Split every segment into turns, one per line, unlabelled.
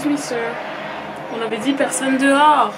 Excuse me sir, on avait dit personne dehors.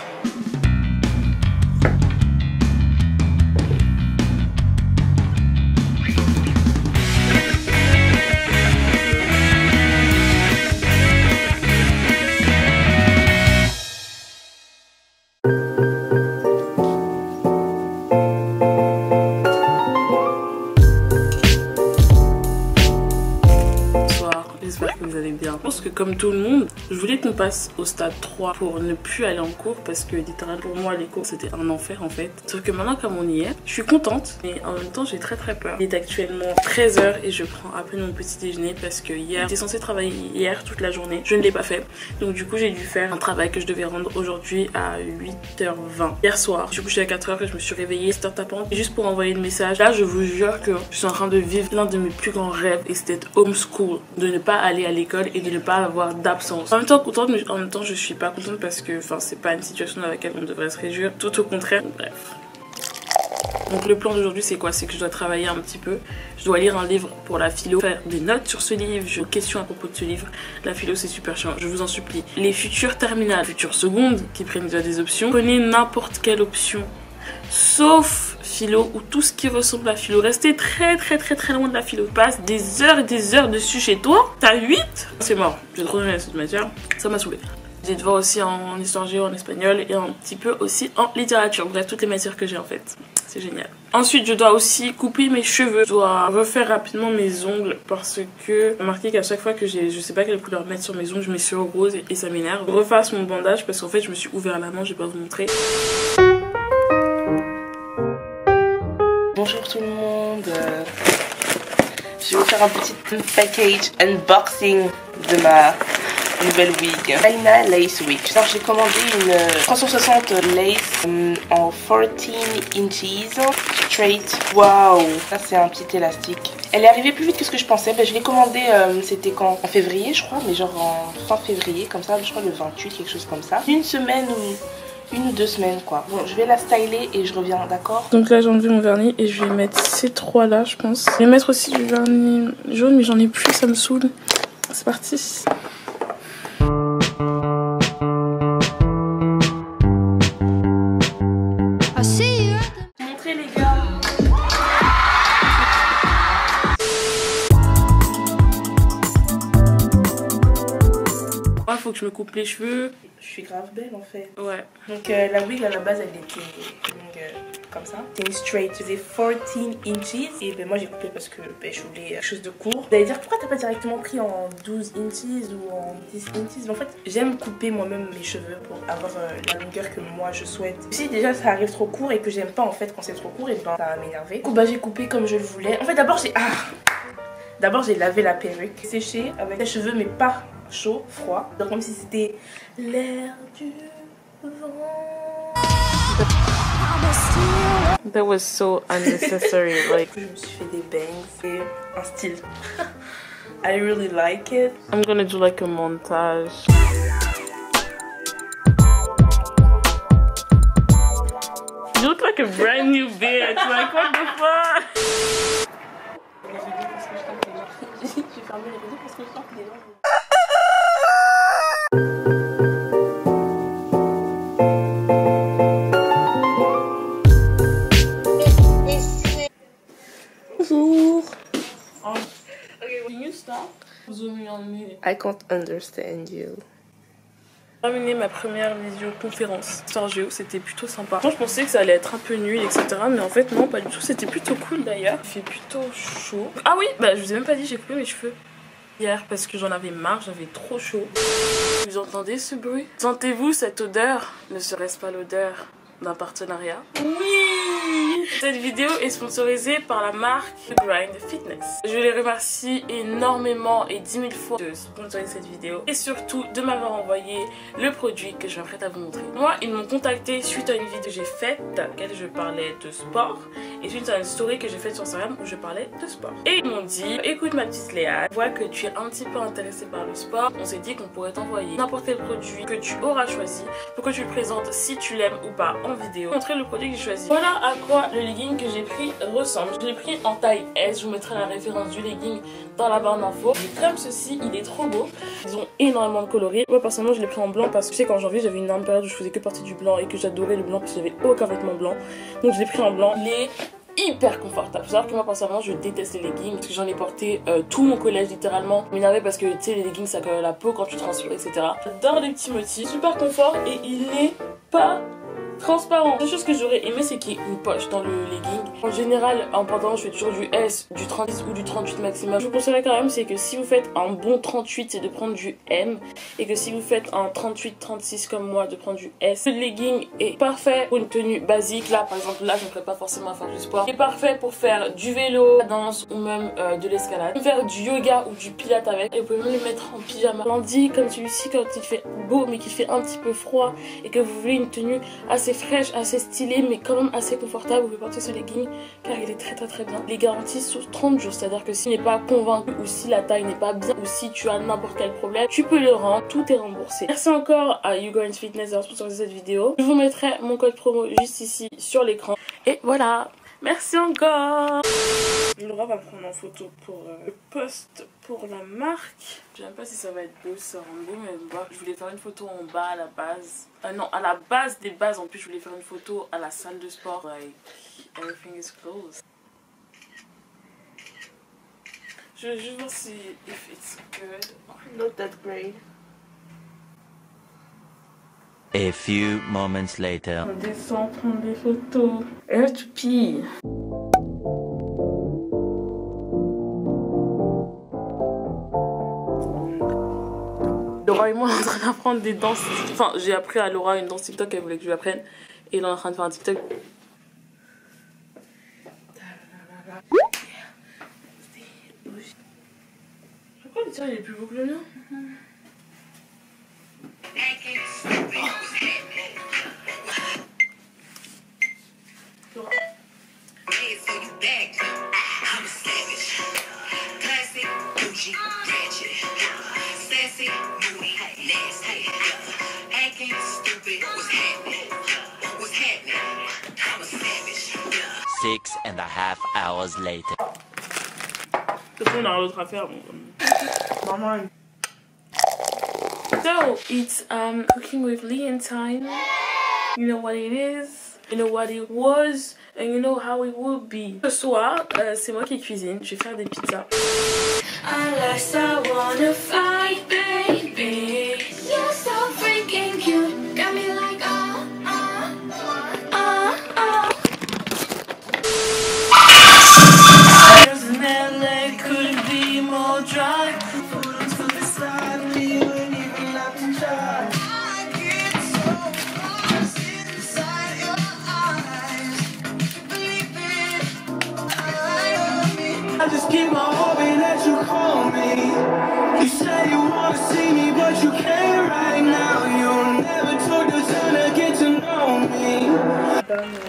J'espère que vous allez bien. Je pense que comme tout le monde, je voulais qu'on passe au stade 3 pour ne plus aller en cours parce que littéralement pour moi les cours c'était un enfer en fait. Sauf que maintenant comme on y est, je suis contente mais en même temps j'ai très peur. Il est actuellement 13 h et je prends à peine mon petit déjeuner parce que hier, j'étais censée travailler hier toute la journée. Je ne l'ai pas fait. Donc du coup j'ai dû faire un travail que je devais rendre aujourd'hui à 8h20. Hier soir, je suis couchée à 4h et je me suis réveillée 7h tapante juste pour envoyer le message. Là je vous jure que je suis en train de vivre l'un de mes plus grands rêves et c'était homeschool. De ne pas aller à l'école et de ne pas avoir d'absence. En même temps contente mais en même temps je suis pas contente parce que c'est pas une situation dans laquelle on devrait se réjouir, tout au contraire. Bref. Donc le plan d'aujourd'hui c'est quoi? C'est que je dois travailler un petit peu, je dois lire un livre pour la philo, faire des notes sur ce livre, j'ai des questions à propos de ce livre. La philo c'est super chiant, je vous en supplie. Les futures terminales, futures secondes qui prennent déjà des options, prenez n'importe quelle option sauf philo ou tout ce qui ressemble à philo. Restez très loin de la philo. Passe des heures et des heures dessus chez toi. T'as 8, c'est mort. J'ai trop donné cette matière, ça m'a saoulé. J'ai devoir aussi en histoire géo, en espagnol et un petit peu aussi en littérature. Bref, toutes les matières que j'ai en fait. C'est génial. Ensuite, je dois aussi couper mes cheveux. Je dois refaire rapidement mes ongles parce que remarquez qu'à chaque fois que je sais pas quelle couleur mettre sur mes ongles, je mets sur rose et ça m'énerve. Je refasse mon bandage parce qu'en fait, je me suis ouvert la main, je vais pas vous montrer. Bonjour tout le monde, je vais vous faire un petit package unboxing de ma nouvelle wig, China Lace Wig. Alors j'ai commandé une 360 lace en 14 inches straight. Waouh, ça c'est un petit élastique. Elle est arrivée plus vite que ce que je pensais. Je l'ai commandé, c'était quand en février je crois, mais genre en fin février comme ça, je crois le 28, quelque chose comme ça. Une semaine ou 1 ou 2 semaines quoi. Bon, je vais la styler et je reviens, d'accord? Donc là j'ai enlevé mon vernis et je vais mettre ces trois là je pense. Je vais mettre aussi du vernis jaune mais j'en ai plus, ça me saoule. C'est parti. Montrez les gars. Moi faut que je me coupe les cheveux. Je suis grave belle en fait. Ouais. Donc la wig à la base elle était longue comme ça. C'était une straight. Je faisais 14 inches. Et ben moi j'ai coupé parce que je voulais quelque chose de court. Vous allez dire pourquoi t'as pas directement pris en 12 inches ou en 10 inches. Mais en fait j'aime couper moi-même mes cheveux pour avoir la longueur que moi je souhaite. Si déjà ça arrive trop court et que j'aime pas en fait quand c'est trop court, et ben ça va m'énerver. Du coup j'ai coupé comme je le voulais. En fait d'abord j'ai lavé la perruque, séché avec les cheveux mais pas chaud, froid. Donc comme si c'était l'air du vent. That was so unnecessary. Like, je me suis fait des bangs et un style. I really like it. I'm gonna do like a montage. You look like a brand new bitch. Like what the fuck? J'ai fermé les vidéos parce que je sens que les gens... Bonjour. Okay, can you stop zooming on me? I can't understand you. J'ai terminé ma première visioconférence Histoire Géo, c'était plutôt sympa. Je pensais que ça allait être un peu nul, etc. Mais en fait, non, pas du tout. C'était plutôt cool d'ailleurs. Il fait plutôt chaud. Ah oui, je vous ai même pas dit, j'ai coupé mes cheveux hier parce que j'en avais marre, j'avais trop chaud. Vous entendez ce bruit? Sentez-vous cette odeur? Ne serait-ce pas l'odeur d'un partenariat? Oui! Cette vidéo est sponsorisée par la marque Grind Fitness. Je les remercie énormément et 10 000 fois de sponsoriser cette vidéo et surtout de m'avoir envoyé le produit que je m'apprête à vous montrer. Moi, ils m'ont contacté suite à une vidéo que j'ai faite dans laquelle je parlais de sport et suite à une story que j'ai faite sur Instagram où je parlais de sport. Et ils m'ont dit, écoute ma petite Léa, je vois que tu es un petit peu intéressée par le sport. On s'est dit qu'on pourrait t'envoyer n'importe quel produit que tu auras choisi pour que tu le présentes si tu l'aimes ou pas en vidéo. Montrer le produit que j'ai choisi. Voilà à quoi le legging que j'ai pris ressemble. Je l'ai pris en taille S, je vous mettrai la référence du legging dans la barre d'infos. Et comme ceci, il est trop beau. Ils ont énormément de coloris. Moi personnellement je l'ai pris en blanc parce que tu sais qu'en janvier j'avais une énorme période où je faisais que partie du blanc et que j'adorais le blanc parce que j'avais aucun vêtement blanc. Donc je l'ai pris en blanc. Il est hyper confortable. Faut savoir que moi personnellement je déteste les leggings parce que j'en ai porté tout mon collège littéralement. M'énervait parce que tu sais les leggings ça colle à la peau quand tu transpires etc. J'adore les petits motifs, super confort et il n'est pas transparent. La chose que j'aurais aimé c'est qu'il y ait une poche dans le legging. En général en pantalon je fais toujours du S, du 36 ou du 38 maximum. Je vous conseillerais quand même c'est que si vous faites un bon 38 c'est de prendre du M et que si vous faites un 38-36 comme moi de prendre du S. Le legging est parfait pour une tenue basique. Là par exemple là je ne ferais pas forcément à faire du sport. Il est parfait pour faire du vélo, la danse ou même de l'escalade. Vous pouvez faire du yoga ou du pilates avec et vous pouvez même le mettre en pyjama. Lundi comme celui-ci quand il fait beau mais qu'il fait un petit peu froid et que vous voulez une tenue assez fraîche, assez stylée mais quand même assez confortable, vous pouvez porter ce legging car il est très bien. Les garanties sur 30 jours, c'est à dire que s'il n'est pas convaincu ou si la taille n'est pas bien ou si tu as n'importe quel problème, tu peux le rendre, tout est remboursé. Merci encore à You Going Fitness d'avoir sponsorisé cette vidéo. Je vous mettrai mon code promo juste ici sur l'écran et voilà. Merci encore. Laura va prendre en photo pour le post pour la marque. Je sais même pas si ça va être beau, ça rend beau, mais bon, je voulais faire une photo en bas à la base. Non, à la base des bases. En plus, je voulais faire une photo à la salle de sport. Like, everything is closed. Je vais juste voir si if it's good.
Not that great.
A few moments later.
On descend prendre des photos. Et là, tu pilles. Laura et moi, on est en train d'apprendre des danses. Enfin, j'ai appris à Laura une danse TikTok qu'elle voulait que je lui apprenne. Et là, on est en train de faire un TikTok. Je crois que le tien, il est plus beau que le mien. Laura.
Six and a half hours later.
De toute façon, on a l'autre affaire. Maman. So, it's cooking with Leon time. You know what it is, you know what it was, and you know how it would be. Ce soir, c'est moi qui cuisine. Je vais faire des pizzas.
Unless I wanna fight, baby. You're so freaking cute. Got me like,
There's an LA could be more dry. Photos to the side, you ain't even have to try.
I get so lost inside your eyes. Believe it,
I just keep on hoping that you call me. You say you wanna see me, but you can't right now. You never took the time to get to know me.